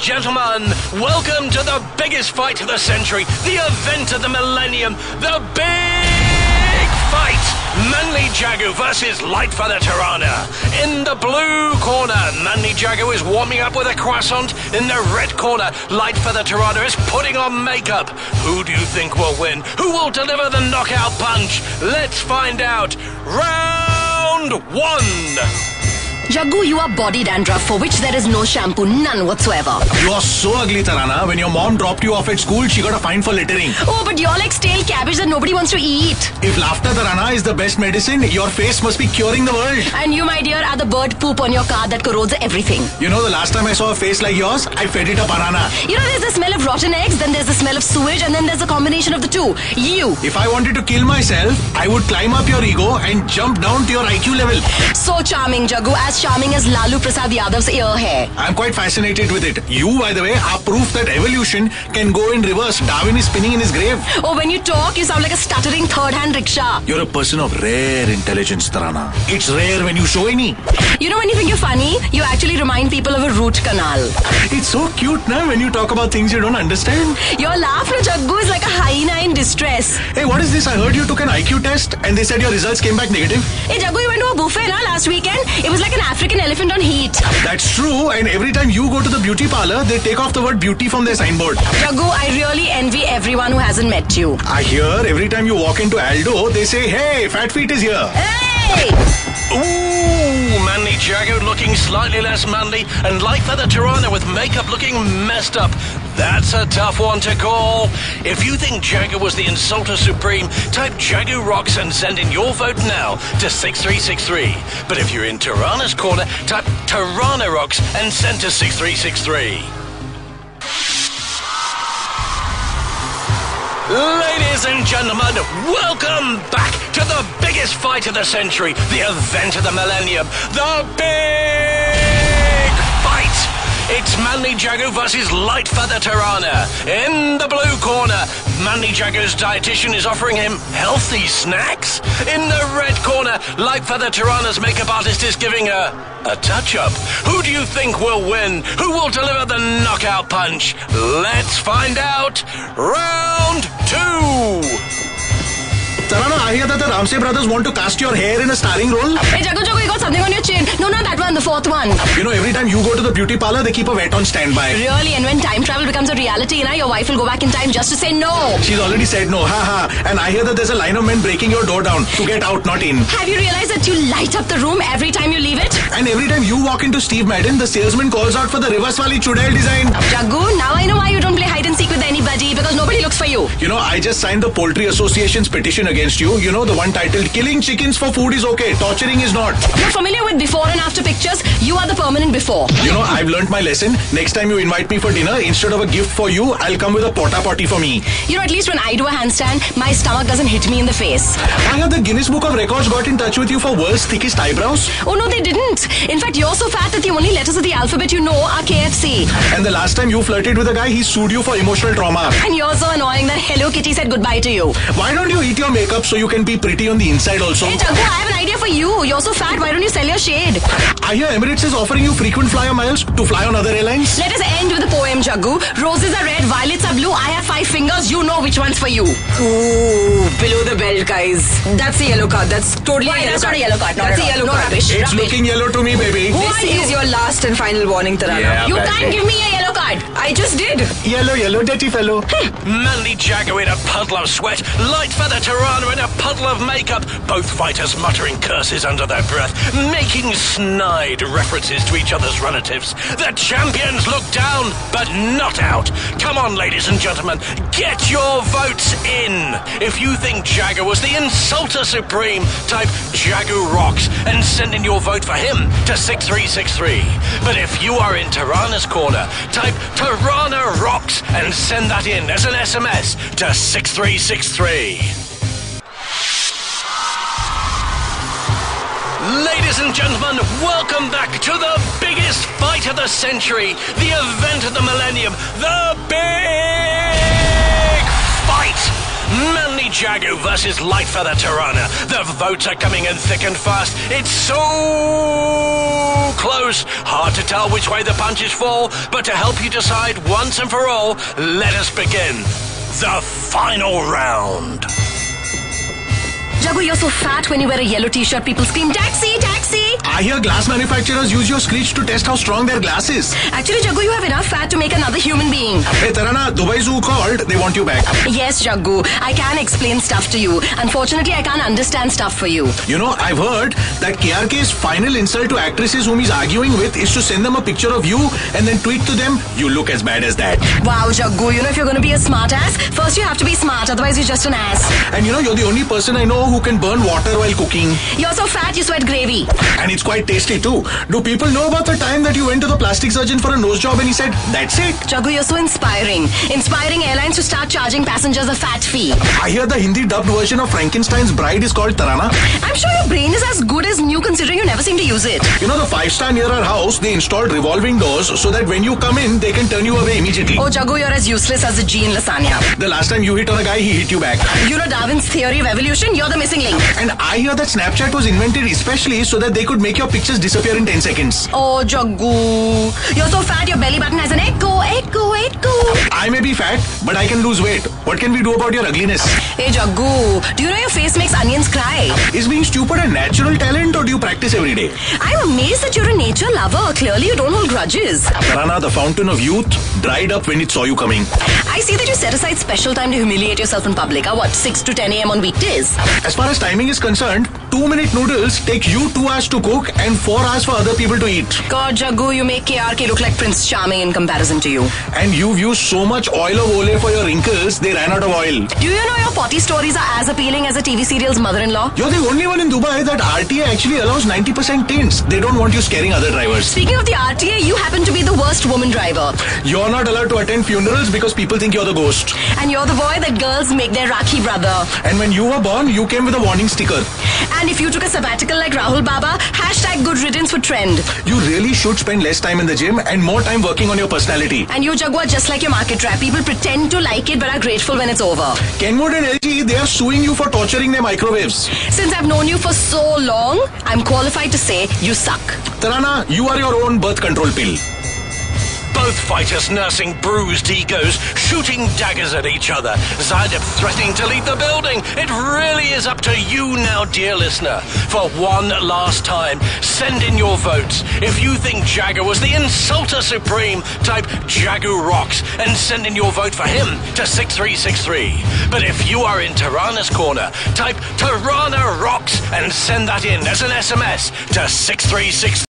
gentlemen, welcome to the biggest fight of the century, the event of the millennium, the big fight. Manly Jagu versus Lightfeather Tirana. In the blue corner, Manly Jagu is warming up with a croissant. In the red corner, Lightfeather Tirana is putting on makeup. Who do you think will win? Who will deliver the knockout punch? Let's find out. Round one. Jagu, you are body dandruff for which there is no shampoo, none whatsoever. You are so ugly, Tarana. When your mom dropped you off at school, she got a fine for littering. Oh, but you're like stale cabbage that nobody wants to eat. If laughter, Tarana, is the best medicine, your face must be curing the world. And you, my dear, are the bird poop on your car that corrodes everything. You know, the last time I saw a face like yours, I fed it a banana. You know, there's the smell of rotten eggs, then there's the smell of sewage, and then there's a combination of the two. You. If I wanted to kill myself, I would climb up your ego and jump down to your IQ level. So charming, Jagu, as charming as Lalu Prasad Yadav's ear hair. I'm quite fascinated with it. You, by the way, are proof that evolution can go in reverse. Darwin is spinning in his grave. Oh, when you talk, you sound like a stuttering third-hand rickshaw. You're a person of rare intelligence, Tarana. It's rare when you show any. You know, when you think you're funny, you actually remind people of a root canal. It's so cute now when you talk about things you don't understand. Your laugh, no, Jagu, is like a hyena in distress. Hey, what is this? I heard you took an IQ test and they said your results came back negative. Hey, Jagu, you went to a buffet last weekend. It was like an African elephant on heat. That's true, and every time you go to the beauty parlor, they take off the word beauty from their signboard. Jagu, I really envy everyone who hasn't met you. I hear every time you walk into Aldo, they say, hey, Fat Feet is here. Hey! Ooh, Manly Jagu looking slightly less manly, and Lightfeather Tirana with makeup looking messed up. That's a tough one to call. If you think Jagu was the insulter supreme, type Jagu Rocks and send in your vote now to 6363. But if you're in Tirana's corner, type Tirana Rocks and send to 6363. Ladies and gentlemen, welcome back to the biggest fight of the century, the event of the millennium, the big fight. It's Manly Jagu versus Lightfeather Tirana. In the blue corner, Manly Jagu's dietitian is offering him healthy snacks. In the red corner, Lightfeather Tirana's makeup artist is giving a touch-up. Who do you think will win? Who will deliver the knockout punch? Let's find out. Round two. Tarana, I hear that the Ramsey brothers want to cast your hair in a starring role. Hey, Jagu, you got something on your chin. No, not that one, the fourth one. You know, every time you go to the beauty parlor, they keep a vet on standby. Really? And when time travel becomes a reality, your wife will go back in time just to say no. She's already said no, haha. And I hear that there's a line of men breaking your door down to get out, not in. Have you realized that you light up the room every time you leave it? And every time you walk into Steve Madden, the salesman calls out for the reverse wali Chudail design. Jagu, now I know why you don't play hide and seek with anybody, because nobody looks for you. You know, I just signed the Poultry Association's petition against you. You know, the one titled, Killing Chickens for Food is okay, torturing is not. You're familiar with before and after pictures? You are the permanent before. You know, I've learnt my lesson. Next time you invite me for dinner, instead of a gift for you, I'll come with a porta potty for me. You know, at least when I do a handstand, my stomach doesn't hit me in the face. I heard the Guinness Book of Records got in touch with you for world's thickest eyebrows. Oh no, they didn't. In fact, you're so fat that the only letters of the alphabet you know are KFC. And the last time you flirted with a guy, he sued you for emotional trauma. And you're so annoying that Hello Kitty said goodbye to you. Why don't you eat your makeup so you can be pretty on the inside also? Hey Jagu, I have an idea for you. You're so fat, why don't you sell your shade? I hear Emirates is offering you frequent flyer miles to fly on other airlines. Let us end with a poem, Jagu. Roses are red, violets are blue. I have 5 fingers. You know which one's for you. Ooh, below the belt, guys. That's a yellow card. That's totally a yellow that's card. not a yellow card. That's a yellow card. Rubbish. It's looking yellow to me, baby. This is your last and final warning, Tarana. Yeah, You can't give me a yellow card. I just did. Yellow, dirty fellow. Manly Jagu in a puddle of sweat, Lightfeather Tirana in a puddle of makeup. Both fighters muttering curses under their breath, making snide references to each other's relatives. The champions look down, but not out. Come on, ladies and gentlemen, get your votes in. If you think Jagu was the insulter supreme, type Jagu Rocks and send in your vote for him to 6363. But if you are in Tirana's corner, type Tirana Rocks and send that in as an SMS to 6363. Ladies and gentlemen, welcome back to the biggest fight of the century, the event of the millennium, the big fight. Manly Jagu versus Lightfeather Tirana. The votes are coming in thick and fast. It's so close. Hard to tell which way the punches fall, but to help you decide once and for all, let us begin the final round. Jagu, you're so fat when you wear a yellow t-shirt. People scream, taxi, taxi. I hear glass manufacturers use your screech to test how strong their glass is. Actually, Jagu, you have enough fat to make another human being. Hey Tarana, Dubai Zoo called. They want you back. Yes, Jagu, I can explain stuff to you. Unfortunately, I can't understand stuff for you. You know, I've heard that KRK's final insult to actresses whom he's arguing with is to send them a picture of you and then tweet to them, you look as bad as that. Wow, Jagu, you know, if you're going to be a smart ass, first you have to be smart, otherwise you're just an ass. And you know, you're the only person I know who can burn water while cooking. You're so fat, you sweat gravy. And it's quite tasty too. Do people know about the time that you went to the plastic surgeon for a nose job and he said, that's it? Jagu, you're so inspiring. Inspiring airlines to start charging passengers a fat fee. I hear the Hindi dubbed version of Frankenstein's Bride is called Tarana. I'm sure your brain is as good as new considering you never seem to use it. You know, the 5-star near our house, they installed revolving doors so that when you come in, they can turn you away immediately. Oh, Jagu, you're as useless as the G in lasagna. The last time you hit on a guy, he hit you back. You know Darwin's theory of evolution? You're the missing link. And I hear that Snapchat was invented especially so that they could make your pictures disappear in 10 seconds. Oh, Jagu. You're so fat, your belly button has an echo. I may be fat, but I can lose weight. What can we do about your ugliness? Hey, Jagu, do you know your face makes onions cry? Is being stupid a natural talent or do you practice every day? I'm amazed that you're a nature lover. Clearly, you don't hold grudges. Tarana, the fountain of youth, dried up when it saw you coming. I see that you set aside special time to humiliate yourself in public. 6 to 10 a.m. on weekdays? As far as timing is concerned, 2-minute noodles take you 2 hours to cook and 4 hours for other people to eat. God, Jagu, you make KRK look like Prince Charming in comparison to you. And you've used so much oil of Olay for your wrinkles, they ran out of oil. Do you know your potty stories are as appealing as a TV serial's mother-in-law? You're the only one in Dubai that RTA actually allows 90% tints. They don't want you scaring other drivers. Speaking of the RTA, you happen to be the worst woman driver. You're not allowed to attend funerals because people think you're the ghost. And you're the boy that girls make their Rakhi brother. And when you were born, you came with a warning sticker. And if you took a sabbatical like Rahul Baba, hashtag good riddance for trend. You really should spend less time in the gym and more time working on your personality. And you, Jagu, are just like your market trap. People pretend to like it but are grateful when it's over. Kenwood and LG, they are suing you for torturing their microwaves. Since I've known you for so long, I'm qualified to say you suck. Tarana, you are your own birth control pill. Both fighters nursing bruised egos, shooting daggers at each other. Zaidab threatening to leave the building. It really is up to you now, dear listener. For one last time, send in your votes. If you think Jagu was the insulter supreme, type Jagu rocks and send in your vote for him to 6363. But if you are in Tirana's corner, type Tirana rocks and send that in as an SMS to 6363.